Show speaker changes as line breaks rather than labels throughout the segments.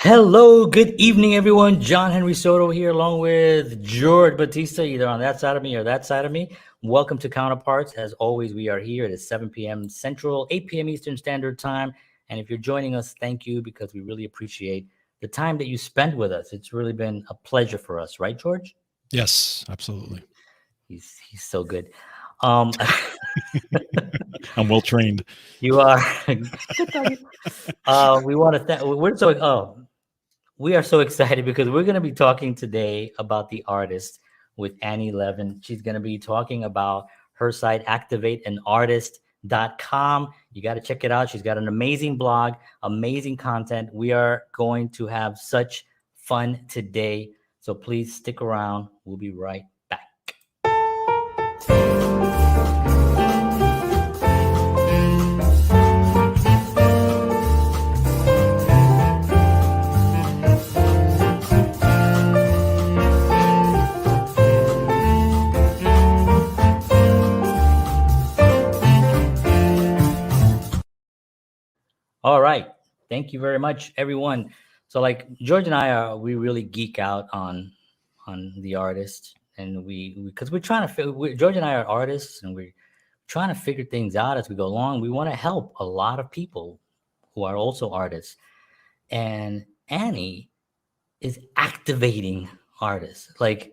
Hello, good evening, everyone. John Henry Soto here, along with George Batista, either on that side of me or that side of me. Welcome to Counterparts. As always, we are here at 7 p.m. Central, 8 p.m. Eastern Standard Time. And if you're joining us, thank you, because we really appreciate the time that you spend with us. It's really been a pleasure for us, right, George?
Yes, absolutely.
He's so good. Um,
I'm well trained.
you are good talking. We want to thank. We are so excited because we're going to be talking today about the artist with Annie Levin. She's going to be talking about her site, activateanartist.com. You got to check it out. She's got an amazing blog, amazing content. We are going to have such fun today. So please stick around. We'll be right back. All right. Thank you very much, everyone. So, like George and I we really geek out on the artist, and we because we're trying to George and I are artists, and we're trying to figure things out as we go along. We want to help a lot of people who are also artists, and Annie is activating artists. Like,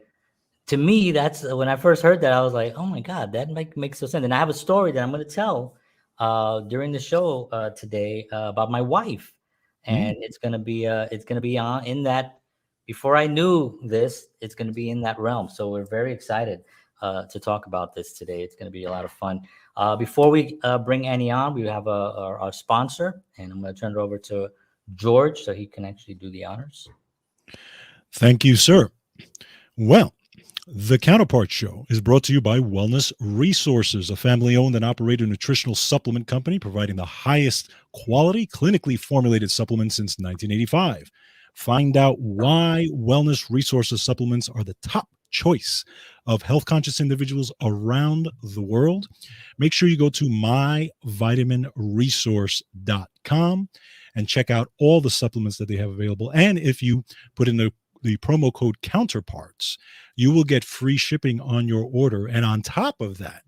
to me, that's when I first heard that, I was like, oh my God, that makes so sense. And I have a story that I'm going to tell during the show today about my wife. And it's going to be on in that, before I knew this, it's going to be in that realm. So we're very excited to talk about this today. It's going to be a lot of fun. Before we bring Annie on, we have our sponsor, and I'm going to turn it over to George so he can actually do the honors.
Thank you, sir. Well, the Counterparts Show is brought to you by Wellness Resources, a family-owned and operated nutritional supplement company providing the highest quality, clinically formulated supplements since 1985. Find out why Wellness Resources supplements are the top choice of health-conscious individuals around the world. Make sure you go to myvitaminresource.com and check out all the supplements that they have available. And if you put in the promo code Counterparts, you will get free shipping on your order. And on top of that,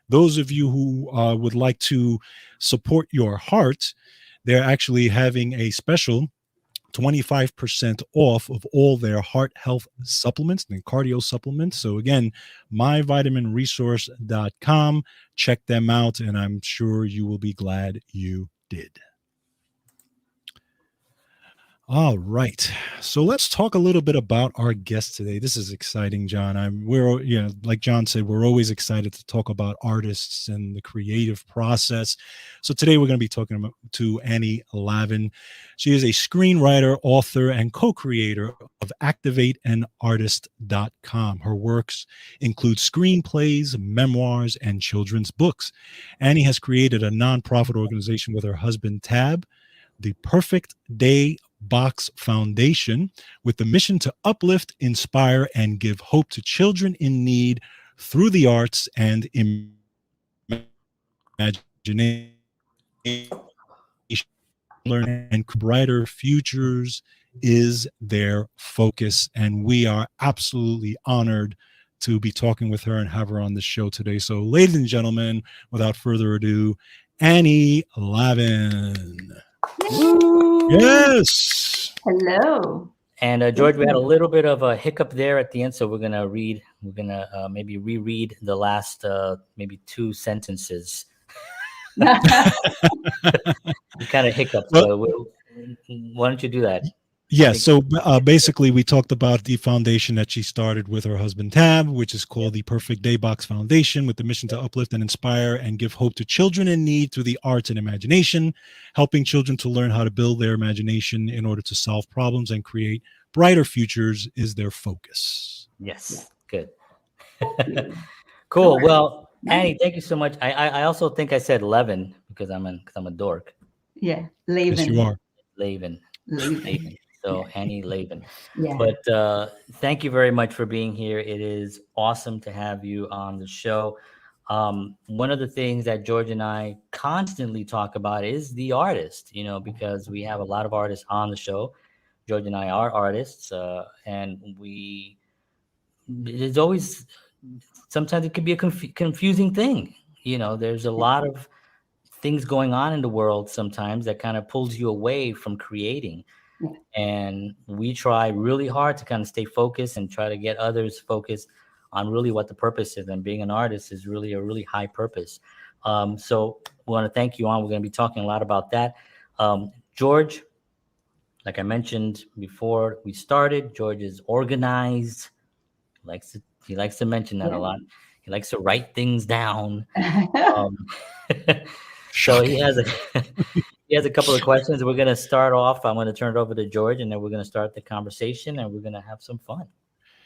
those of you who would like to support your heart, they're actually having a special 25% off of all their heart health supplements and cardio supplements. So again, myvitaminresource.com. Check them out, and I'm sure you will be glad you did. All right. So let's talk a little bit about our guest today. This is exciting, John. We're, like John said, we're always excited to talk about artists and the creative process. So today we're going to be talking to Annie LAVEN. She is a screenwriter, author, and co-creator of activateanartist.com. Her works include screenplays, memoirs, and children's books. Annie has created a nonprofit organization with her husband, Tab, the Perfect Day Box Foundation, with the mission to uplift, inspire, and give hope to children in need through the arts and imagination. And brighter futures is their focus, and we are absolutely honored to be talking with her and have her on the show today. So, ladies and gentlemen, without further ado, Annie LAVEN. Yes.
Hello.
And George, we had a little bit of a hiccup there at the end, so we're gonna maybe reread the last maybe two sentences. You kind of hiccuped. So why don't you do that?
Yes. So basically, we talked about the foundation that she started with her husband, Tab, which is called the Perfect Day Box Foundation, with the mission to uplift and inspire and give hope to children in need through the arts and imagination, helping children to learn how to build their imagination in order to solve problems and create brighter futures is their focus.
Yes. Good. Cool. Well, Annie, thank you so much. I also think I said LAVEN because I'm a dork.
Yeah, LAVEN.
Yes, you are.
LAVEN. So
Yeah.
Annie LAVEN.
Yeah.
But thank you very much for being here. It is awesome to have you on the show. One of the things that George and I constantly talk about is the artist, because we have a lot of artists on the show. George and I are artists, and it's always, sometimes it can be a confusing thing. There's a lot of things going on in the world sometimes that kind of pulls you away from creating.
Yeah.
And we try really hard to kind of stay focused and try to get others focused on really what the purpose is. And being an artist is really a really high purpose. So we want to thank you on. We're going to be talking a lot about that. George, like I mentioned before we started, George is organized. He likes to mention that a lot. He likes to write things down. Um, so he has a couple of questions. We're going to start off. I'm going to turn it over to George, and then we're going to start the conversation, and we're going to have some fun.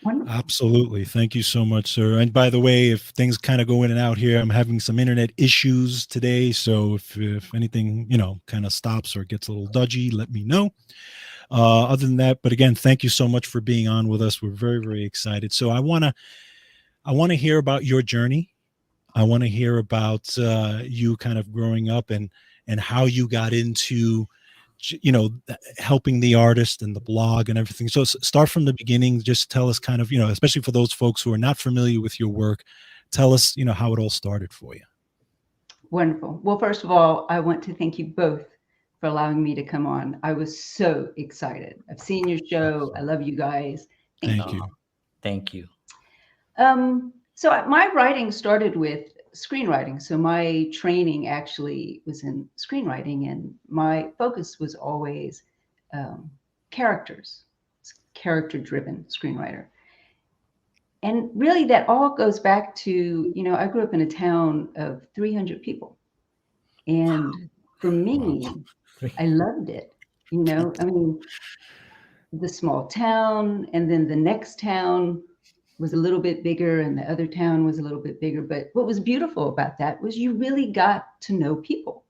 Wonderful.
Absolutely. Thank you so much, sir. And by the way, if things kind of go in and out here, I'm having some internet issues today. So if anything, kind of stops or gets a little dodgy, let me know. Other than that, but again, thank you so much for being on with us. We're very, very excited. So I want to hear about your journey. I want to hear about you kind of growing up and how you got into, helping the artist and the blog and everything. So start from the beginning. Just tell us kind of, especially for those folks who are not familiar with your work, tell us, how it all started for you.
Wonderful. Well, first of all, I want to thank you both for allowing me to come on. I was so excited. I've seen your show. I love you guys.
Thank you.
Thank you.
So my writing started with screenwriting. So my training actually was in screenwriting, and my focus was always characters, character-driven screenwriter. And really that all goes back to, I grew up in a town of 300 people. And for me, I loved it. The small town, and then the next town was a little bit bigger, and the other town was a little bit bigger. But what was beautiful about that was you really got to know people.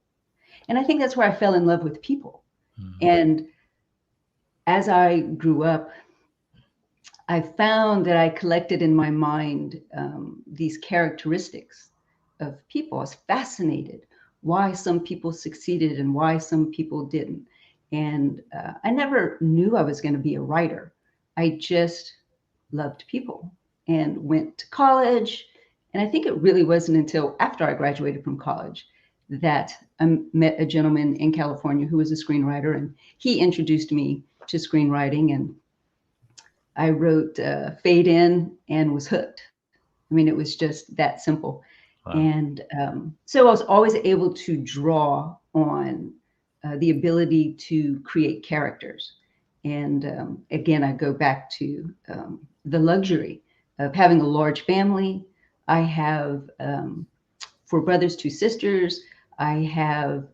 And I think that's where I fell in love with people. Mm-hmm. And as I grew up, I found that I collected in my mind these characteristics of people. I was fascinated why some people succeeded and why some people didn't. And I never knew I was going to be a writer. I just loved people and went to college. And I think it really wasn't until after I graduated from college that I met a gentleman in California who was a screenwriter, and he introduced me to screenwriting, and I wrote Fade In and was hooked. It was just that simple. Wow. And so I was always able to draw on the ability to create characters. And again, I go back to the luxury of having a large family. I have 4 brothers, 2 sisters. I have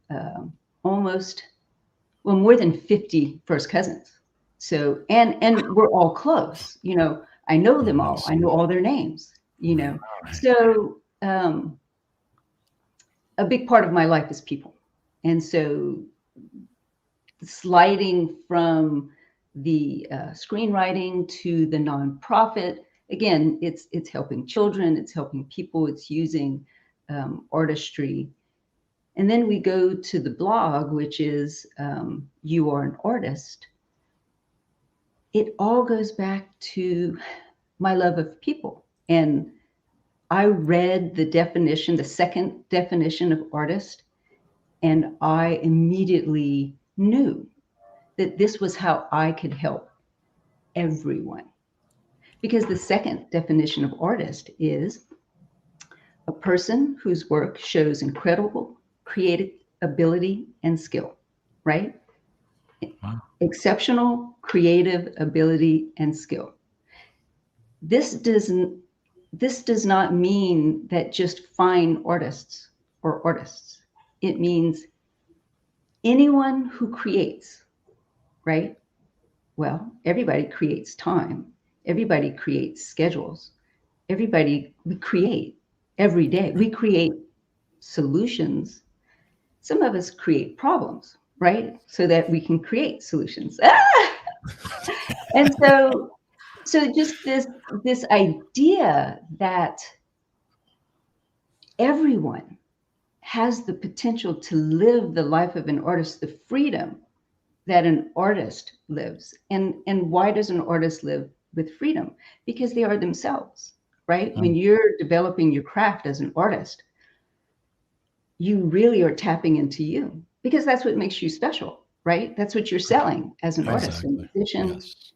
more than 50 first cousins. So, and we're all close, I know them all. I know all their names, So a big part of my life is people. And so sliding from the screenwriting to the nonprofit, again, it's helping children, it's helping people, it's using artistry. And then we go to the blog, which is You Are an Artist. It all goes back to my love of people. And I read the definition, the second definition of artist, and I immediately knew that this was how I could help everyone. Because the second definition of artist is a person whose work shows incredible creative ability and skill, right? Wow. Exceptional creative ability and skill. This does not mean that just fine artists or artists. It means anyone who creates, right? Well, everybody creates time. Everybody creates schedules. We create every day. We create solutions. Some of us create problems, right? So that we can create solutions. And so just this idea that everyone has the potential to live the life of an artist, the freedom that an artist lives. And why does an artist live with freedom? Because they are themselves, right? When you're developing your craft as an artist, you really are tapping into you, because that's what makes you special, right? That's what you're selling as an artist, a
Exactly.
musician,
Yes.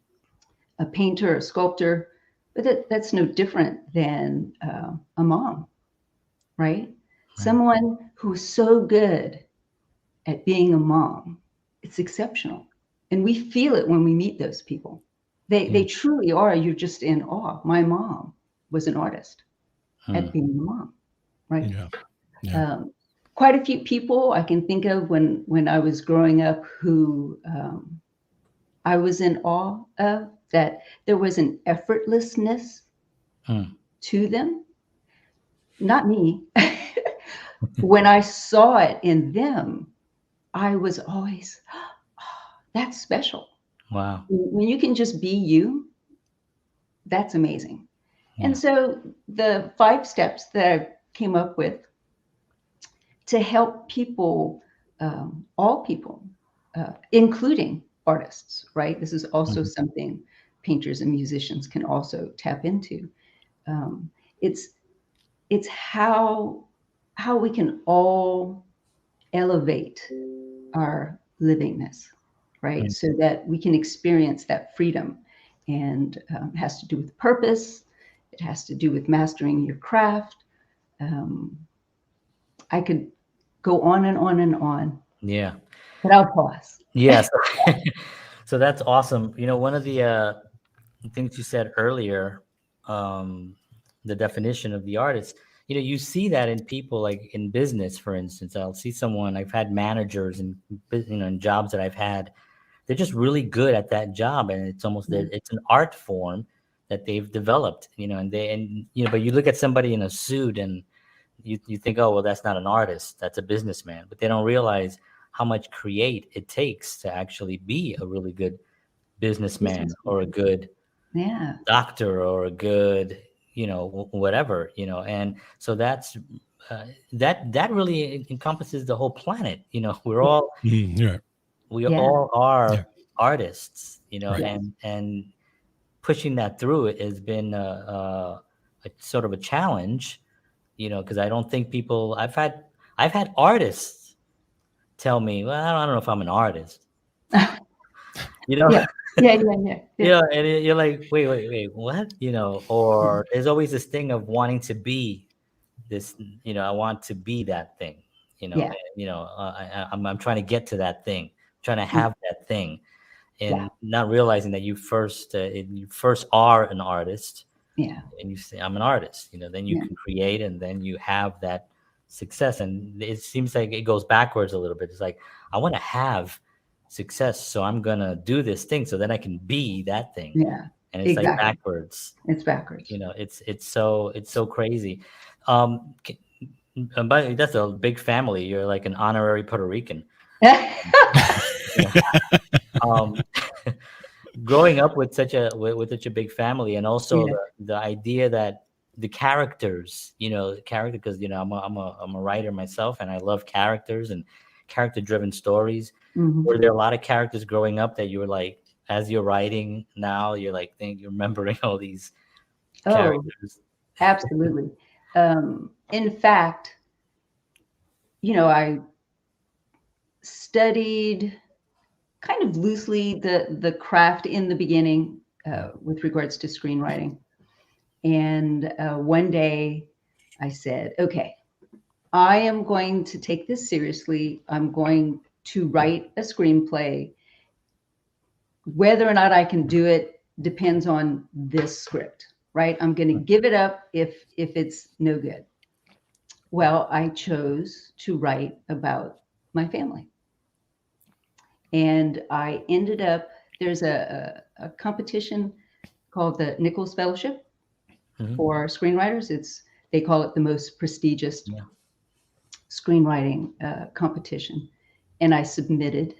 a painter, a sculptor. But that's no different than a mom, right? Someone who's so good at being a mom. It's exceptional. And we feel it when we meet those people. They truly are. You're just in awe. My mom was an artist at being a mom, right?
Yeah. Yeah.
Quite a few people I can think of when I was growing up who I was in awe of, that there was an effortlessness to them. Not me. When I saw it in them, I was always, oh, that's special.
Wow.
When you can just be you, that's amazing.
Yeah.
And so the 5 steps that I came up with to help people, all people, including artists, right? This is also something painters and musicians can also tap into. It's how we can all elevate our livingness, right? So that we can experience that freedom. And it has to do with purpose. It has to do with mastering your craft. I could go on and on and on,
Yeah.
but I'll pause.
Yes. So that's awesome. One of the things you said earlier, the definition of the artist, you see that in people, like in business, for instance. I'll see someone, I've had managers and, in jobs that I've had, they're just really good at that job. And it's almost, it's an art form that they've developed, but you look at somebody in a suit and you think, oh, well, that's not an artist, that's a businessman. But they don't realize how much create it takes to actually be a really good businessman or a good doctor or a good, whatever, and so that's that really encompasses the whole planet. We're all we all are artists, and pushing that through it has been a sort of a challenge, because I don't think people. I've had artists tell me, well, I don't know if I'm an artist.
Yeah.
Yeah, and you're like, wait, what? Or there's always this thing of wanting to be this. I want to be that thing. I'm trying to get to that thing, trying to have that thing, and not realizing that you first are an artist.
Yeah.
And you say, I'm an artist. Then you can create, and then you have that success. And it seems like it goes backwards a little bit. It's like, I want to have success, so I'm gonna do this thing so then I can be that thing.
Yeah.
And it's like backwards.
It's backwards.
It's so crazy. But that's a big family. You're like an honorary Puerto Rican. Growing up with such a big family, and also the idea that the characters, because I'm a writer myself, and I love characters and character-driven stories. Were there a lot of characters growing up that you were like, as you're writing now, you're like, you're remembering all these characters?
Absolutely. In fact, I studied kind of loosely the craft in the beginning with regards to screenwriting. And one day I said, okay, I am going to take this seriously. I'm going to write a screenplay. Whether or not I can do it depends on this script, right? I'm going to give it up if it's no good. Well, I chose to write about my family. And I ended up, there's a competition called the Nichols Fellowship for screenwriters. They call it the most prestigious screenwriting competition. And I submitted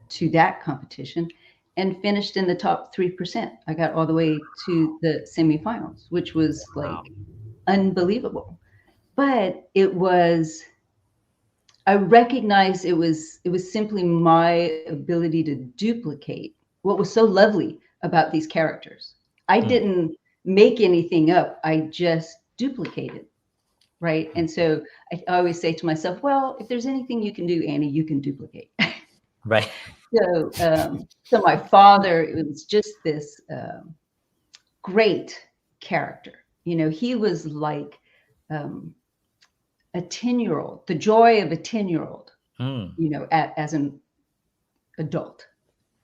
to that competition and finished in the top 3%. I got all the way to the semifinals, which was like unbelievable. But it was, I recognized it was simply my ability to duplicate what was so lovely about these characters. I didn't make anything up. I just duplicated, right? And so I always say to myself, well, if there's anything you can do, Annie, you can duplicate.
Right.
So my father, it was just this great character. You know, he was like a 10-year-old, the joy of a 10-year-old, you know, as an adult.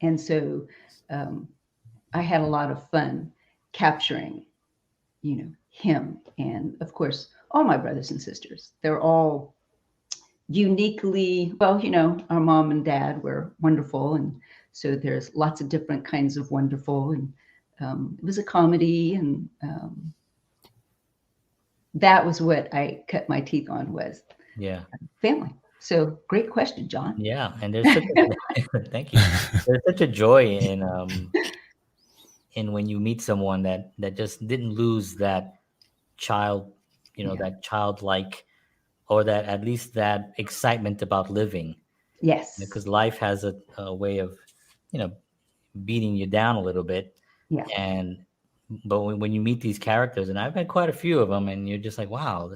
And so I had a lot of fun capturing, you know, him. And of course, all my brothers and sisters, they're all uniquely, well, you know, our mom and dad were wonderful. And so there's lots of different kinds of wonderful. And it was a comedy. And that was what I cut my teeth on, was family. So great question, John.
Yeah. And there's such thank you. There's such a joy in when you meet someone that just didn't lose that child, you know, that childlike, or that at least that excitement about living.
Yes.
Because life has a way of, you know, beating you down a little bit.
Yeah.
But when you meet these characters, and I've had quite a few of them, and you're just like, wow.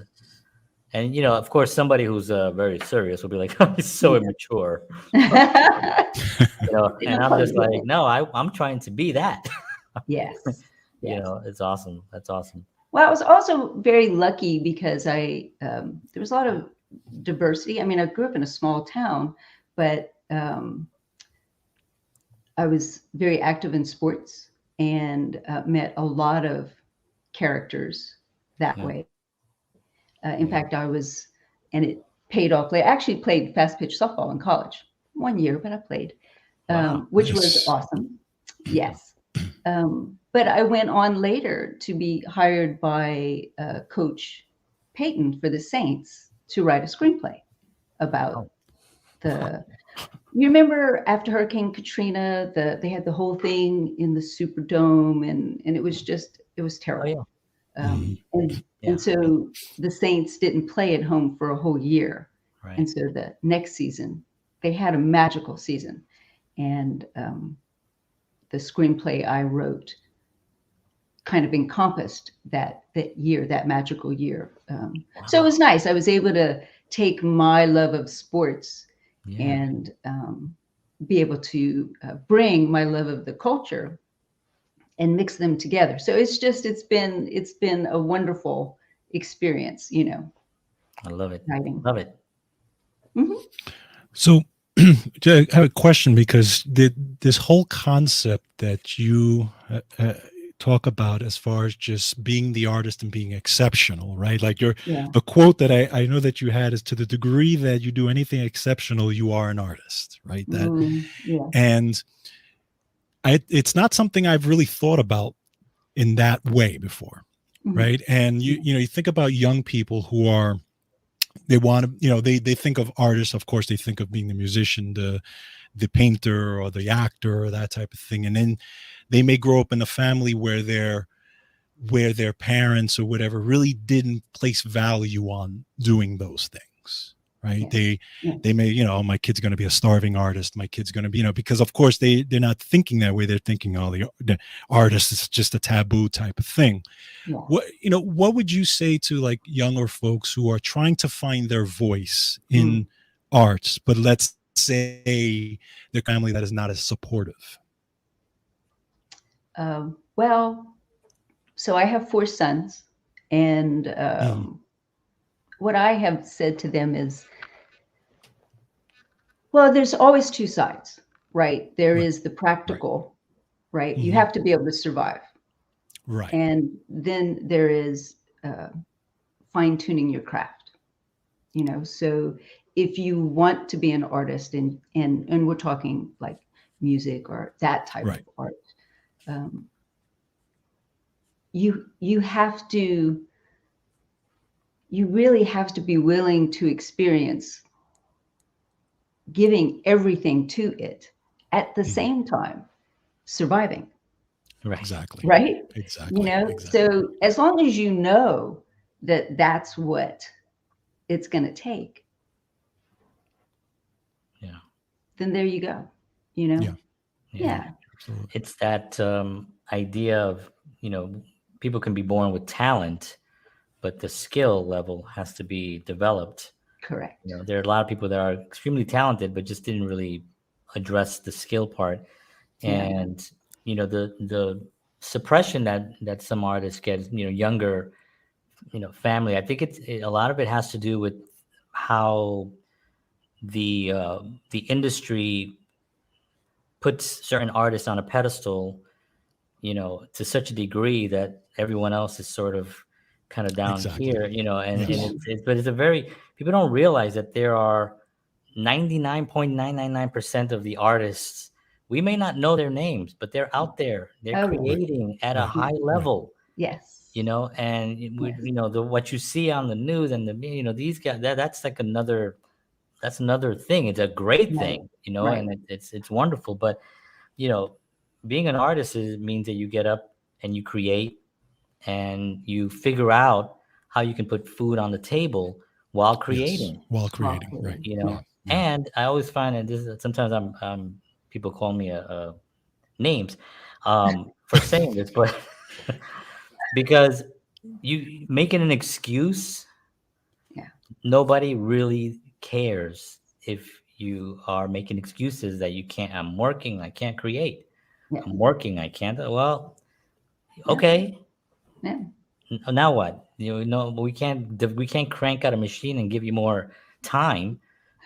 And, you know, of course, somebody who's very serious will be like, oh, he's so immature. You know, and I'm just like, no, I'm trying to be that.
Yes.
You know, it's awesome. That's awesome.
Well, I was also very lucky because there was a lot of diversity. I mean, I grew up in a small town, but I was very active in sports and met a lot of characters that way. In fact, and it paid off. I actually played fast pitch softball in college 1 year, but I played, which was awesome. Yes. But I went on later to be hired by Coach Payton for the Saints to write a screenplay about you remember after Hurricane Katrina, they had the whole thing in the Superdome, and it was terrible. And so the Saints didn't play at home for a whole year.
Right.
And so the next season, they had a magical season. And the screenplay I wrote kind of encompassed that year, that magical year. So it was nice. I was able to take my love of sports and be able to bring my love of the culture and mix them together. So it's been a wonderful experience, you know.
I love it.
Writing.
Love it.
Mm-hmm.
So I have a question, because this whole concept that you talk about as far as just being the artist and being exceptional, right? Like the quote that I know that you had is, to the degree that you do anything exceptional, you are an artist, right? And it's not something I've really thought about in that way before, right? And you think about young people who they want to, you know, they think of artists, of course, they think of being the musician, the painter, or the actor, or that type of thing. And then they may grow up in a family where their parents or whatever really didn't place value on doing those things, right? They may, you know, my kid's going to be a starving artist, my kid's going to be, you know, because of course they're not thinking that way. They're thinking, oh, the artist is just a taboo type of thing. What would you say to like younger folks who are trying to find their voice in arts, but let's say their family that is not as supportive?
Well, so I have 4 sons, and what I have said to them is, well, there's always 2 sides, right? There is the practical, right? You have to be able to survive.
Right.
And then there is fine-tuning your craft, you know? So if you want to be an artist, and we're talking like music or that type of art, you really have to be willing to experience giving everything to it at the same time surviving.
Right.
Exactly.
Right.
Exactly.
You know,
exactly.
So as long as you know that that's what it's going to take, then there you go. You know?
Yeah.
Yeah.
Absolutely.
It's that idea of, you know, people can be born with talent, but the skill level has to be developed.
Correct.
You know, there are a lot of people that are extremely talented, but just didn't really address the skill part.
Yeah.
And, you know, the suppression that some artists get, you know, younger, you know, family, I think a lot of it has to do with how the industry puts certain artists on a pedestal, you know, to such a degree that everyone else is sort of kind of down
Exactly.
here, you know, and
Yes.
but it's a very, people don't realize that there are 99.999% of the artists, we may not know their names, but they're out there, they're
Oh, yeah.
creating at a
Right.
high
Right.
level,
Yes.
you know, and
Yes.
you know, what you see on the news and you know, these guys, that's like that's another thing. It's a great
Right.
thing, you know,
Right.
and it's wonderful. But you know, being an artist means that you get up and you create and you figure out how you can put food on the table while
Yes.
creating,
While
Well,
creating. Right.
you
yeah.
know.
Yeah.
And I always find that this is, sometimes people call me names for saying this, but because you making an excuse,
Yeah.
nobody really cares if you are making excuses that you can't, I'm working, I can't create.
Yeah.
I'm working, I can't. Well,
Yeah.
okay.
Yeah.
Now what? You know, we can't crank out a machine and give you more time.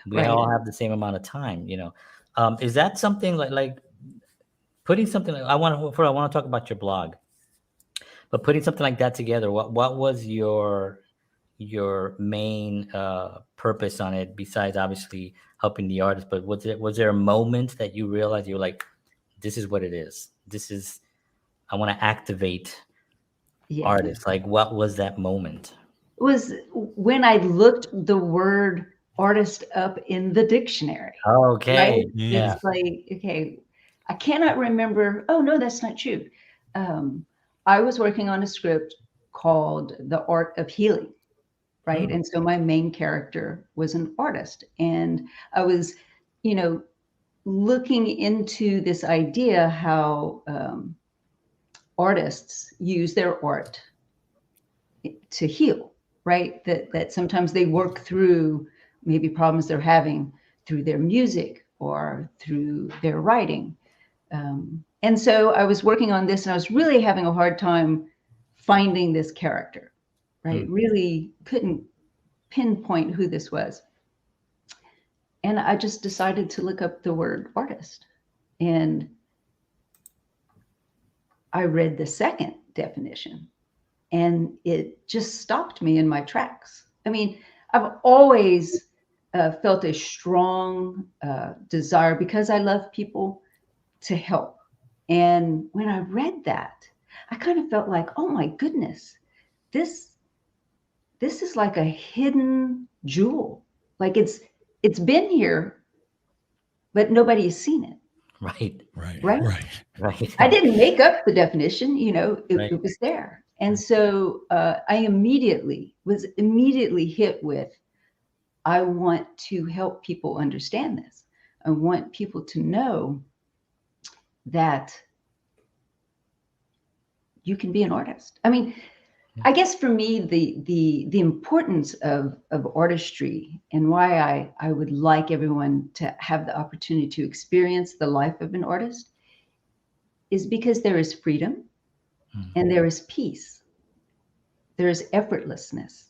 We
Right.
all have the same amount of time, you know. Is that something like putting something, I want to talk about your blog, but putting something like that together, what was your main purpose on it, besides obviously helping the artist? But was there a moment that you realized you were like, this is what it is, this is, I want to activate
Yeah.
artists? Like, what was that moment?
It was when I looked the word artist up in the dictionary, right?
Okay,
Mm.
yeah.
It's like, okay, I cannot remember. Oh, no, that's not true. Um, I was working on a script called The Art of Healing, right?
Mm,
And so my main character was an artist. And I was, you know, looking into this idea how artists use their art to heal, right? That sometimes they work through maybe problems they're having through their music or through their writing. And so I was working on this, and I was really having a hard time finding this character, right?
mm.
Really couldn't pinpoint who this was. And I just decided to look up the word artist. And I read the second definition, and it just stopped me in my tracks. I mean, I've always felt a strong desire, because I love people, to help. And when I read that, I kind of felt like, oh my goodness, this this is like a hidden jewel. Like it's been here, but nobody has seen it,
Right,
Right.
right?
Right.
right.
I didn't make up the definition, you know,
Right.
it was there. And so I was immediately hit with, I want to help people understand this. I want people to know that you can be an artist. I mean, I guess for me, the importance of artistry, and why I would like everyone to have the opportunity to experience the life of an artist, is because there is freedom and there is peace. There is effortlessness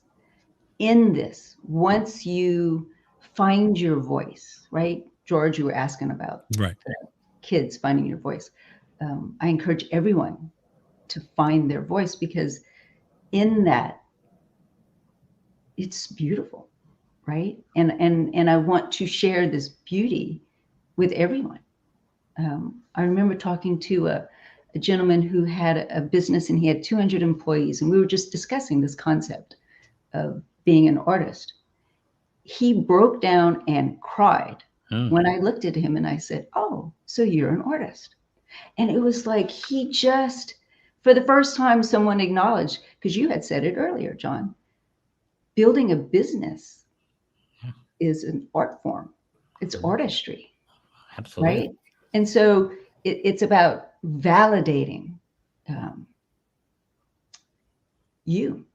in this once you find your voice, right? George, you were asking about
Right.
kids finding your voice. I encourage everyone to find their voice, because in that, it's beautiful, right? And I want to share this beauty with everyone. I remember talking to a gentleman who had a business, and he had 200 employees, and we were just discussing this concept of being an artist. He broke down and cried
Mm,
when I looked at him and I said, "Oh, so you're an artist." And it was like he just, for the first time, someone acknowledged, because you had said it earlier, John, building a business is an art form. It's artistry.
Absolutely.
right? And so it's about validating um, you.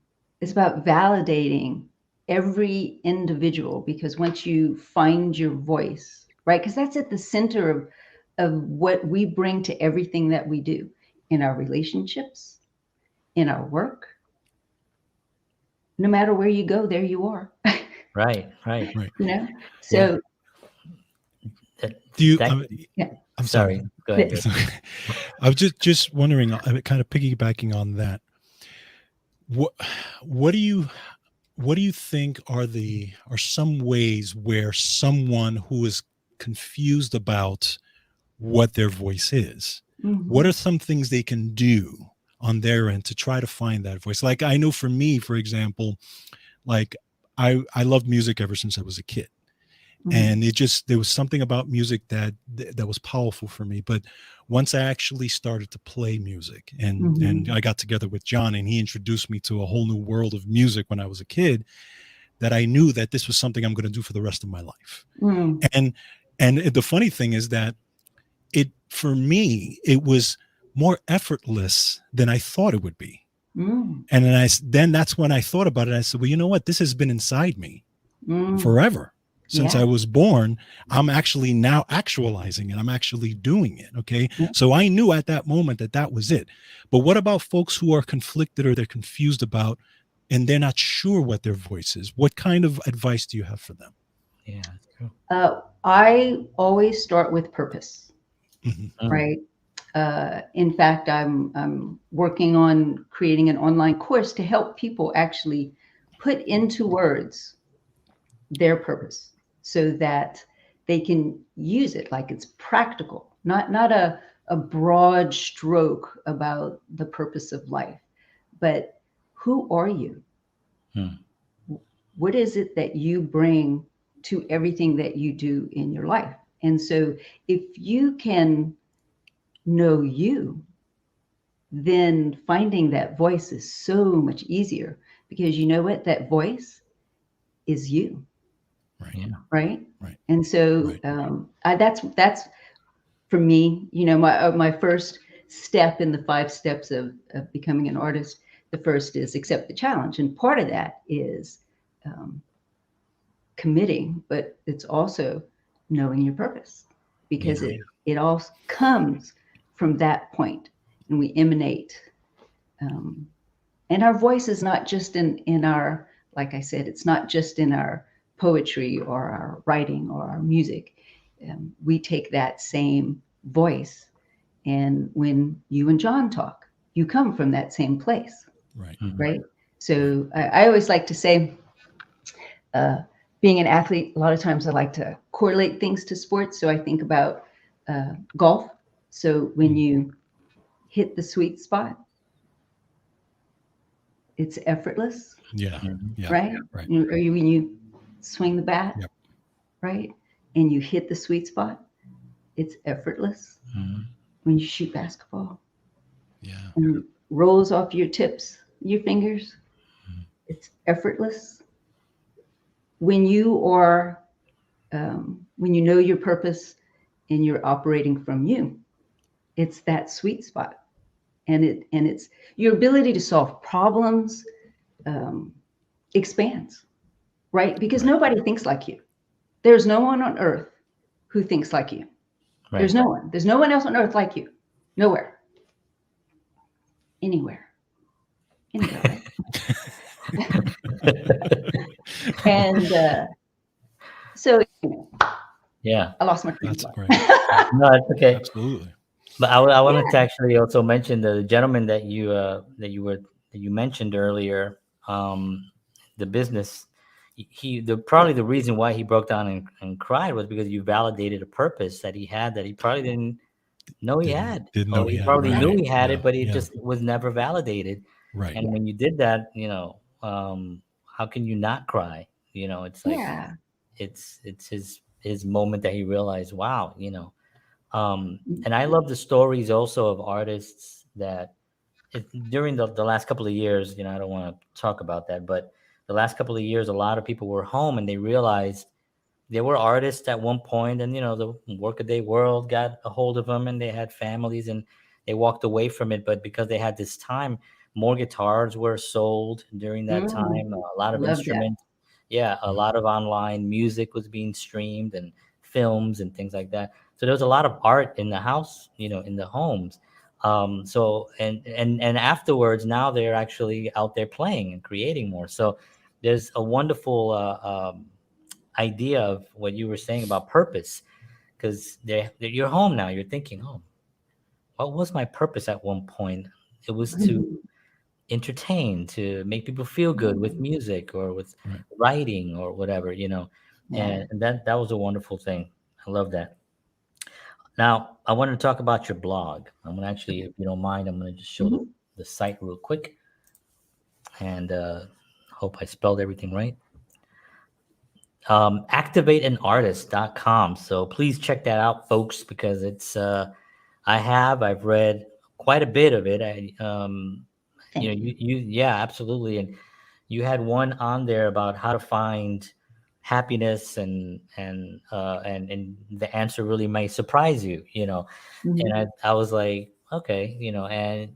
It's about validating every individual, because once you find your voice, right? Because that's at the center of what we bring to everything that we do in our relationships, in our work. No matter where you go, there you are.
Right. Right.
Right.
You know,
Well,
so
That,
do you?
that,
yeah.
I'm
sorry.
sorry.
Go ahead.
It's-
I was just wondering, kind of piggybacking on that. What what do you think are some ways where someone who is confused about what their voice is, what
Mhm.
are some things they can do on their end to try to find that voice? Like, I know for me, for example, like I loved music ever since I was a kid.
Mhm.
And there was something about music that was powerful for me. But once I actually started to play music, and
Mhm.
I got together with John, and he introduced me to a whole new world of music when I was a kid, that I knew that this was something I'm going to do for the rest of my life.
Mm.
And the funny thing is that for me, it was more effortless than I thought it would be.
Mm.
And then that's when I thought about it. I said, well, you know what? This has been inside me
Mm.
forever. Since I
Yeah.
was born, I'm actually now actualizing it. I'm actually doing it. Okay.
Yeah.
So I knew at that moment that was it. But what about folks who are conflicted, or they're confused about, and they're not sure what their voice is? What kind of advice do you have for them?
Yeah. That's true.
I always start with purpose,
Mhm.
Mm.
right? In fact, I'm working on creating an online course to help people actually put into words their purpose, so that they can use it like it's practical, not a broad stroke about the purpose of life, but who are you?
Mm.
What is it that you bring to everything that you do in your life? And so if you can know you, then finding that voice is so much easier, because you know what? That voice is you,
Right.
Yeah.
right?
Right.
And so
Right.
that's for me. You know, my first step in the 5 steps of becoming an artist. The first is accept the challenge, and part of that is um, committing, but it's also knowing your purpose, because
Yeah.
it all comes from that point, and we emanate. Um, and our voice is not just in our, like I said, it's not just in our poetry or our writing or our music. We take that same voice, and when you and John talk, you come from that same place,
Right.
Mhm.
right?
Right.
So I always like to say, uh, being an athlete, a lot of times I like to correlate things to sports. So I think about golf. So when
Mm.
you hit the sweet spot, it's effortless,
Yeah.
Mhm.
Yeah.
right?
Right.
Or when you swing the bat,
Yep.
right? And you hit the sweet spot, it's effortless.
Mhm.
When you shoot basketball
Yeah.
and it rolls off your tips, your fingers,
Mhm.
it's effortless. When you are, when you know your purpose and you're operating from you, it's that sweet spot, and it's your ability to solve problems um, expands, right? Because
Right.
nobody thinks like you. There's no one on earth who thinks like you. There's
Right.
no one. There's no one else on earth like you. Nowhere. Anywhere. Anywhere, right? And so
Yeah.
I lost my train of
That's
thought.
right. Right.
No, it's okay.
Absolutely.
But I wanted
Yeah.
to actually also mention the gentleman that you mentioned earlier, the business. Probably the reason why he broke down and cried was because you validated a purpose that he had that he probably didn't know he had,
Didn't know
or
he
he
had.
probably knew
Right.
he had
Yeah.
it, but it
Yeah.
just was never validated.
Right.
And when you did that, how can you not cry? It's like
Yeah.
it's his moment that he realized, wow. And I love the stories also of artists that during the last couple of years, I don't want to talk about that, but the last couple of years, a lot of people were home and they realized they were artists at one point, and the workaday world got a hold of them, and they had families, and they walked away from it. But because they had this time, more guitars were sold during that
Mm,
time. A lot of
love that.
instruments, yeah, a
Yeah.
lot of online music was being streamed, and films and things like that. So there was a lot of art in the house, in the homes. So and afterwards, now they're actually out there playing and creating more. So there's a wonderful idea of what you were saying about purpose, because you're home now. You're thinking, oh, what was my purpose at one point? It was to entertain, to make people feel good with music or with
Right.
writing or whatever,
Yeah.
and that was a wonderful thing. I love that. Now I want to talk about your blog. I'm gonna actually, if you don't mind, I'm gonna just show
Mhm.
the site real quick, and hope I spelled everything right. Activateanartist.com. So please check that out, folks, because I've read quite a bit of it.
Thank you.
Yeah, absolutely. And you had one on there about how to find happiness, and the answer really may surprise you. And
Mhm.
I was like, okay, and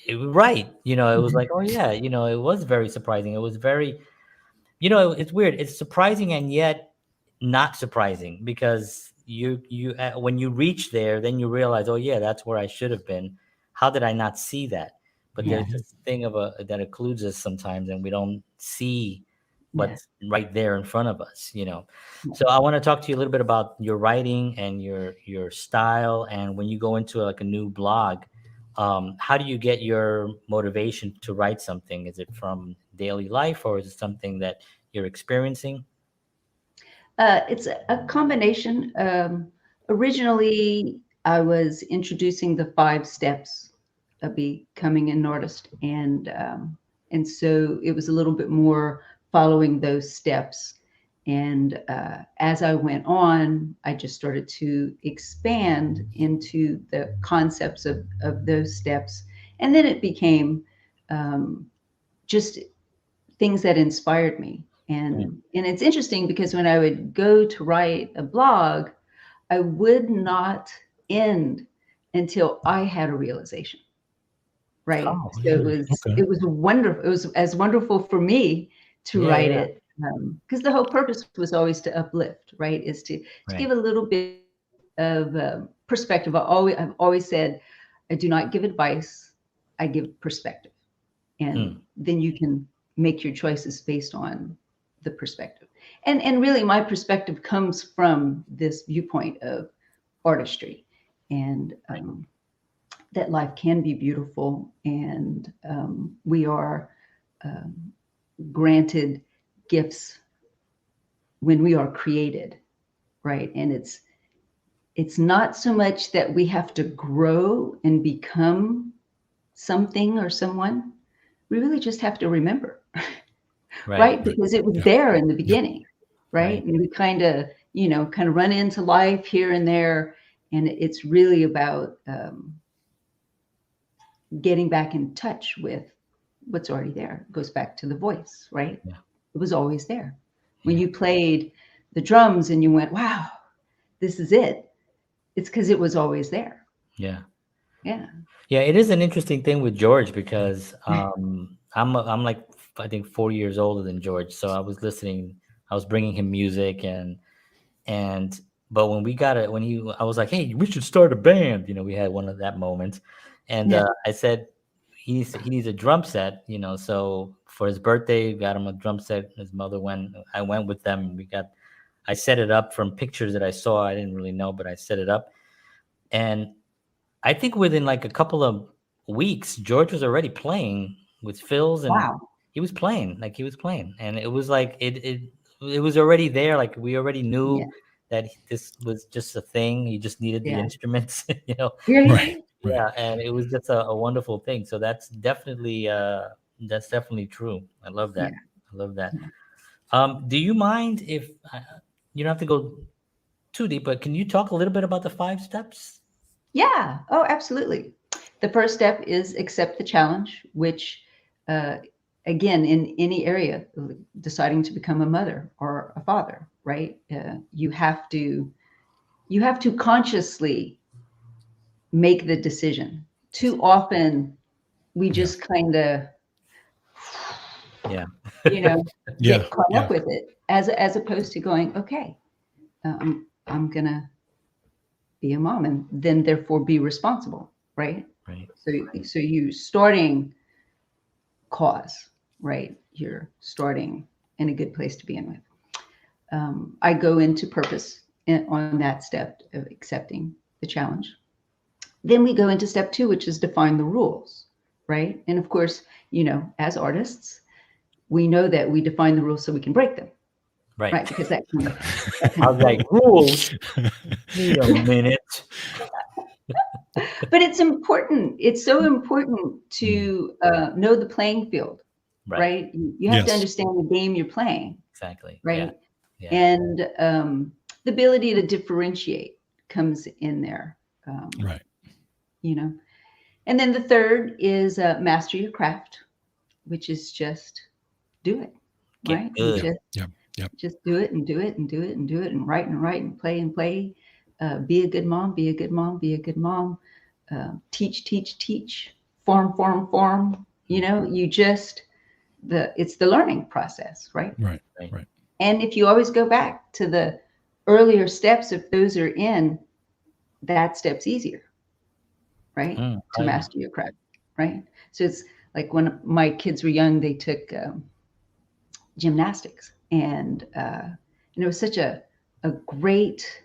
it was right. It was like, oh yeah, it was very surprising. It was very, it's weird. It's surprising and yet not surprising, because when you reach there, then you realize, oh yeah, that's where I should have been. How did I not see that? But there's
Yeah.
Mhm.
this thing that occludes us sometimes, and we don't see
Yeah.
what's right there in front of us.
Yeah.
So I want to talk to you a little bit about your writing and your style, and when you go into like a new blog, how do you get your motivation to write something? Is it from daily life, or is it something that you're experiencing?
It's a combination. Originally, I was introducing the 5 steps of becoming an artist, and so it was a little bit more following those steps. And as I went on, I just started to expand into the concepts of those steps, and then it became just things that inspired me.
Mm.
And it's interesting because when I would go to write a blog, I would not end until I had a realization, right?
Oh,
So
yeah.
Okay.
it was wonderful. It was as wonderful for me to
Yeah,
write
yeah.
it, because the whole purpose was always to uplift, right? Is to
Right.
give a little bit of perspective. I've always said, I do not give advice. I give perspective, and
Mm.
then you can make your choices based on the perspective. And really, my perspective comes from this viewpoint of artistry, and
Right.
that life can be beautiful, and we are um, granted gifts when we are created, right? And it's not so much that we have to grow and become something or someone. We really just have to remember,
Right.
right?
Right.
Because it was
Yeah.
there in the
Yep.
beginning, right?
Right.
And we kind of run into life here and there, and it's really about getting back in touch with what's already there. It goes back to the voice, right?
Yeah.
It was always there. When
Yeah.
you played the drums and you went, wow, this is it. It's because it was always there.
Yeah.
Yeah.
Yeah. It is an interesting thing with George, because I'm like, I think 4 years older than George. So I was listening, I was bringing him music, and but when we got it, I was like, hey, we should start a band. We had one of that moment, and
Yeah.
I said he needs a drum set. So for his birthday, got him a drum set. His mother went. I went with them. I set it up from pictures that I saw. I didn't really know, but I set it up, and I think within like a couple of weeks, George was already playing with fills, and
Wow.
he was playing, and it was like it was already there. Like we already
Yeah.
knew that this was just a thing. He just needed the
Yeah.
instruments,
Right.
Really?
Right.
Yeah, and it was just a wonderful thing. So that's definitely true. I love
Yeah.
that. I love that.
Yeah.
Do you mind if you don't have to go too deep, but can you talk a little bit about the 5 steps?
Yeah. Oh, absolutely. The first step is accept the challenge, which, uh, again, in any area, deciding to become a mother or a father, right? You have to consciously make the decision. Too often we just kind of,
Yeah.
get caught
Yeah.
up with it, as opposed to going, okay, I'm gonna be a mom and then therefore be responsible, right?
Right.
So you starting cause, right? You're starting in a good place to begin with. I go into purpose on that step of accepting the challenge. Then we go into step 2, which is define the rules, right? And of course, as artists, we know that we define the rules so we can break them,
Right.
right? Because that
I was like, rules. Wait a minute.
but it's important. It's so important to know the playing field, right? You have to understand the game you're playing,
Exactly.
right?
Yeah.
And the ability to differentiate comes in there,
Right.
And then the third is master your craft, which is just do it, right? Just do it and do it and do it and do it and write and play and play. Be a good mom, be a good mom, be a good mom. Teach, form. It's the learning process, right?
Right.
And if you always go back to the earlier steps, if those are in, that step's easier, right? To master your craft, right? So it's like when my kids were young, they took gymnastics, and it was such a great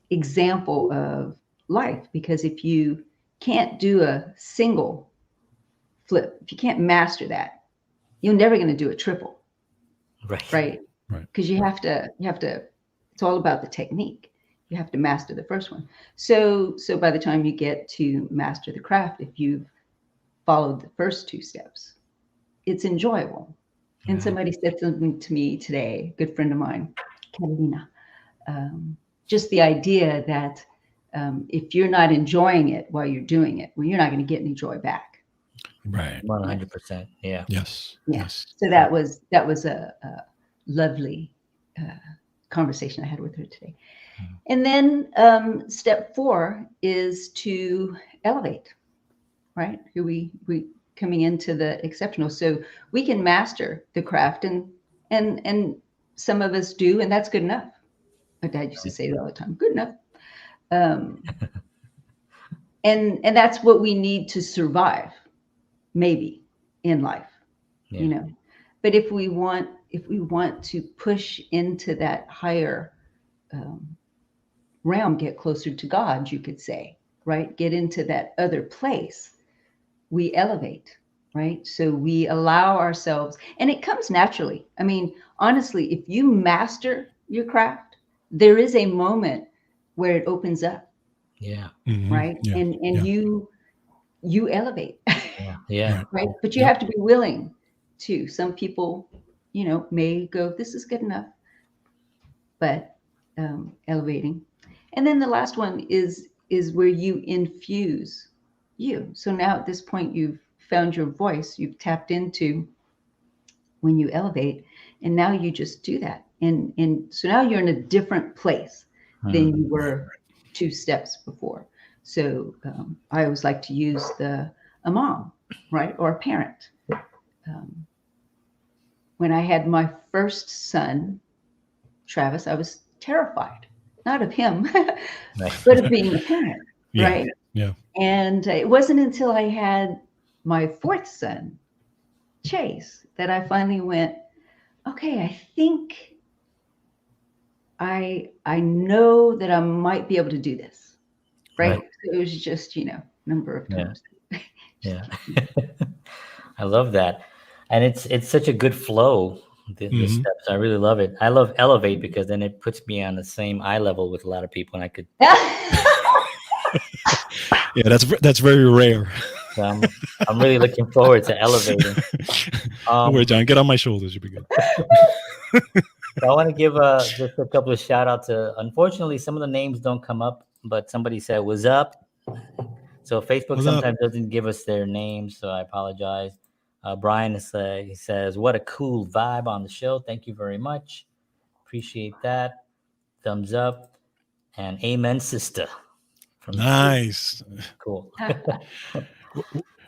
example of life, because if you can't do a single flip, if you can't master that, you're never going to do a triple, right? Because you have to, it's all about the technique. You have to master the first one. So by the time you get to master the craft, if you've followed the first 2 steps, it's enjoyable. And somebody said something to me today, a good friend of mine, Catalina, just the idea that if you're not enjoying it while you're doing it, well, you're not going to get any joy back.
Right.
100%. Yeah.
Yes.
So that was a lovely conversation I had with her today. And then step 4 is to elevate, right? We coming into the exceptional, so we can master the craft, and some of us do, and that's good enough. My dad used to say it all the time, good enough. And that's what we need to survive, maybe, in life, But if we want to push into that higher realm, get closer to God, you could say, right? Get into that other place, we elevate, right? So we allow ourselves, and it comes naturally. I mean, honestly, if you master your craft, there is a moment where it opens up.
Yeah.
Right. And you elevate.
Yeah.
Right. But you have to be willing to. Some people, may go, this is good enough, but elevating. And then the last one is where you infuse you. So now at this point, you've found your voice, you've tapped into when you elevate, and now you just do that. And so now you're in a different place than you were 2 steps before. So I always like to use a mom, right? Or a parent. When I had my first son, Travis, I was terrified, not of him, but of being a parent, right?
Yeah.
And it wasn't until I had my 4th son, Chase, that I finally went, okay, I think I know that I might be able to do this, right? So it was just, number of times.
Yeah. I love that. And it's such a good flow, the steps. I really love it. I love elevate because then it puts me on the same eye level with a lot of people, and I could.
Yeah, that's very rare.
So I'm really looking forward to elevating.
Don't worry, John. Get on my shoulders. You'll be good.
So I want to give just a couple of shout outs. Unfortunately, some of the names don't come up, but somebody said, "What's up?" So Facebook sometimes doesn't give us their names, so I apologize. Brian he says, "What a cool vibe on the show. Thank you very much." Appreciate that. Thumbs up and amen, sister. From
Nice.
cool.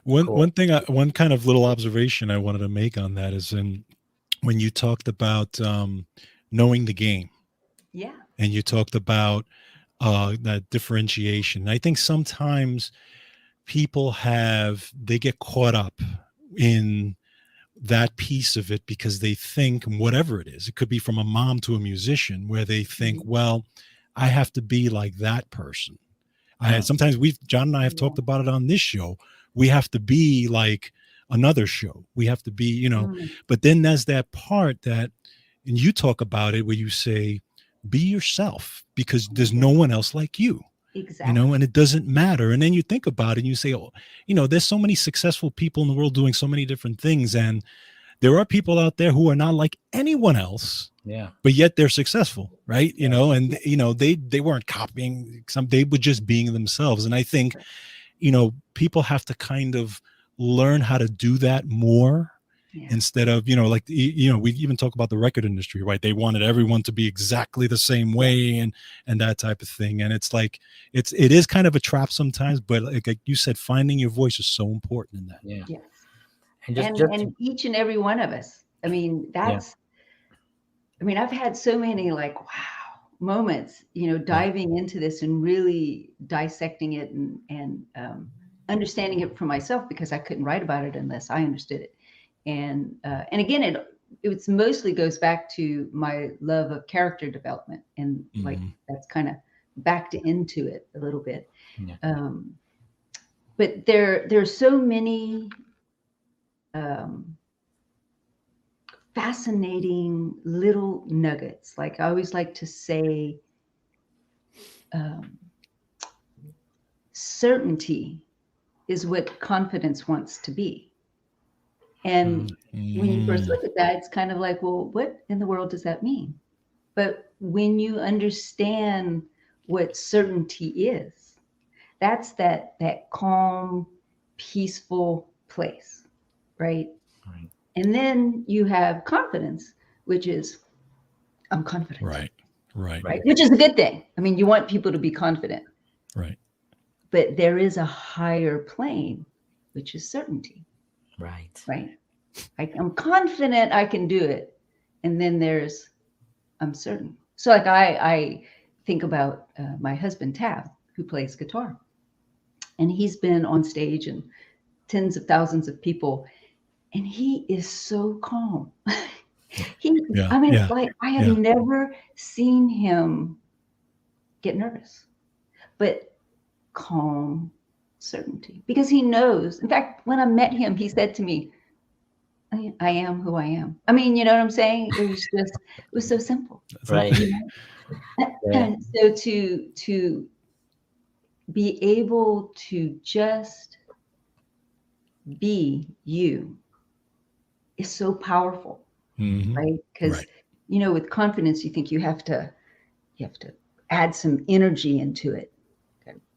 One
Cool.
one thing, one kind of little observation I wanted to make on that is when you talked about knowing the game,
Yeah.
and you talked about that differentiation. I think sometimes people they get caught up in that piece of it because they think, whatever it is, it could be from a mom to a musician, where they think,
Mhm.
well, I have to be like that person.
Mm.
Sometimes John and I have
Yeah.
talked about it on this show. We have to be like another show. We have to be,
Mm,
but then there's that part that, and you talk about it, where you say, be yourself, because there's no one else like you,
exactly.
and it doesn't matter. And then you think about it and you say, oh, there's so many successful people in the world doing so many different things. And there are people out there who are not like anyone else,
Yeah.
but yet they're successful, right?
Yeah.
And they weren't copying they were just being themselves. And I think, people have to kind of learn how to do that more,
Yeah.
instead of, like, we even talk about the record industry, right? They wanted everyone to be exactly the same way, and that type of thing. And it's like, it is kind of a trap sometimes, but like you said, finding your voice is so important in that.
Yeah.
Yes.
And just
And each and every one of us. I mean, I've had so many like, wow, moments, diving into this and really dissecting it and understanding it for myself, because I couldn't write about it unless I understood it. And again, it mostly goes back to my love of character development, and like that's kind of backed into it a little bit.
Yeah.
But there's so many fascinating little nuggets. Like I always like to say, certainty is what confidence wants to be. And when you first look at that, it's kind of like, well, what in the world does that mean? But when you understand what certainty is, that's that calm, peaceful place, right?
Right.
And then you have confidence, which is, I'm confident.
Right.
Which is a good thing. I mean, you want people to be confident.
Right.
But there is a higher plane, which is certainty.
Right.
I'm confident I can do it. And then there's, I'm certain. So like I think about my husband, Tab, who plays guitar. And he's been on stage and tens of thousands of people. And he is so calm. It's like I have never seen him get nervous, but calm certainty, because he knows. In fact, when I met him, he said to me, I am who I am. I mean, you know what I'm saying? It was so simple.
Right.
And so to be able to just be you is so powerful, right? Because with confidence, you think you have to add some energy into it,